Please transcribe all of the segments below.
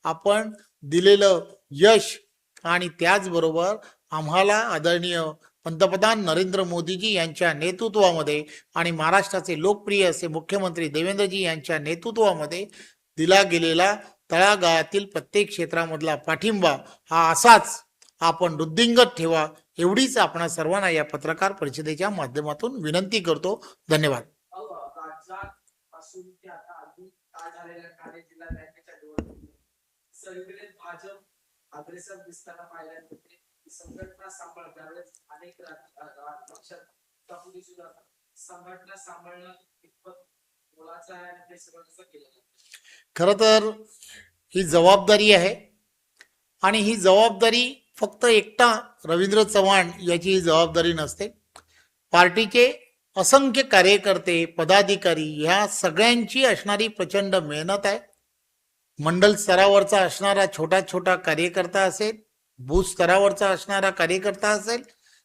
आपण दिलेलं यश आणि त्याचबरोबर आम्हाला आदरणीय पंतप्रधान नरेंद्र मोदीजी यांच्या नेतृत्वामध्ये आणि महाराष्ट्राचे लोकप्रिय असे मुख्यमंत्री देवेंद्रजी यांच्या नेतृत्वामध्ये दिला गेलेला तळागाळातील प्रत्येक क्षेत्रामधला पाठिंबा हा असाच आपण वृद्धिंगत ठेवा, एवढीच आपण सर्वांना या पत्रकार परिषदेच्या माध्यमातून विनंती करतो. धन्यवाद. संघटना सांभाळणं कितपत मोलाचं आहे आणि ते सगळं कसं केलं जातं? खरं तर ही जबाबदारी आहे आणि ही जबाबदारी फक्त एकटा रवींद्र चव्हाण याची ही जबाबदारी नसते. पार्टीचे असंख्य कार्यकर्ते, पदाधिकारी ह्या सगळ्यांची असणारी प्रचंड मेहनत आहे. मंडल स्तरावरचा असणारा छोटा छोटा कार्यकर्ता असेल, बूथ स्तरावरचा असणारा कार्यकर्ता असेल,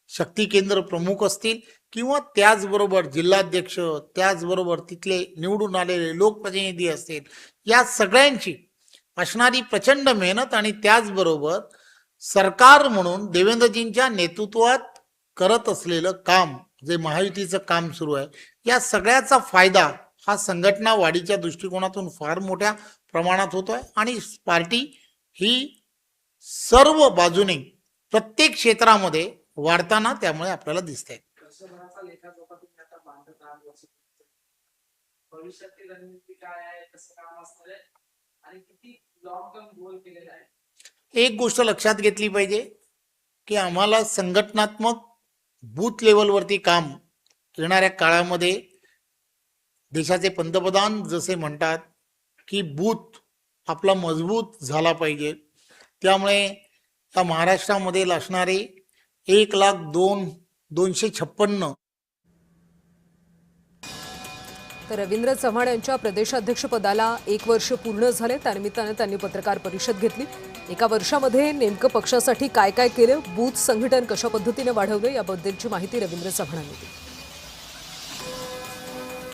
शक्ती केंद्र प्रमुख असतील किंवा त्याचबरोबर जिल्हाध्यक्ष, त्याचबरोबर तिथले निवडून आलेले लोकप्रतिनिधी असतील, या सगळ्यांची असणारी प्रचंड मेहनत आणि त्याचबरोबर सरकार म्हणून देवेंद्रजींच्या नेतृत्वात करत असलेलं काम, जे महायुतीचं काम सुरू आहे, या सगळ्याचा फायदा हा संघटना वाढीच्या दृष्टिकोनातून फार मोठ्या प्रमाणात होतोय आणि पार्टी ही सर्व बाजूने प्रत्येक क्षेत्रामध्ये वाढताना त्यामुळे आपल्याला दिसते. वर्षभराचा लेखाजोखा तुम्ही आता बांधत आहात, भविष्यातील रणनीती काय आहे, कसं काम असणार आहे आणि किती लॉंग टर्म गोल केलेला आहे? एक गोष्ट लक्षात घेतली पाहिजे की आम्हाला संघटनात्मक बूथ लेवलवरती काम येणाऱ्या काळामध्ये देशाचे पंतप्रधान जसे म्हणतात की बूथ आपला मजबूत झाला पाहिजे, त्यामुळे या महाराष्ट्रामध्ये असणारे 1,02,256 तर रवींद्र चव्हाण यांच्या प्रदेशाध्यक्षपदाला 1 वर्ष पूर्ण झाले. त्यानिमित्ताने त्यांनी पत्रकार परिषद घेतली. एका वर्षामध्ये नेमकं पक्षासाठी काय काय केलं, बूथ संघटन कशा पद्धतीने वाढवलं, याबद्दलची माहिती रवींद्र चव्हाणांनी दिली.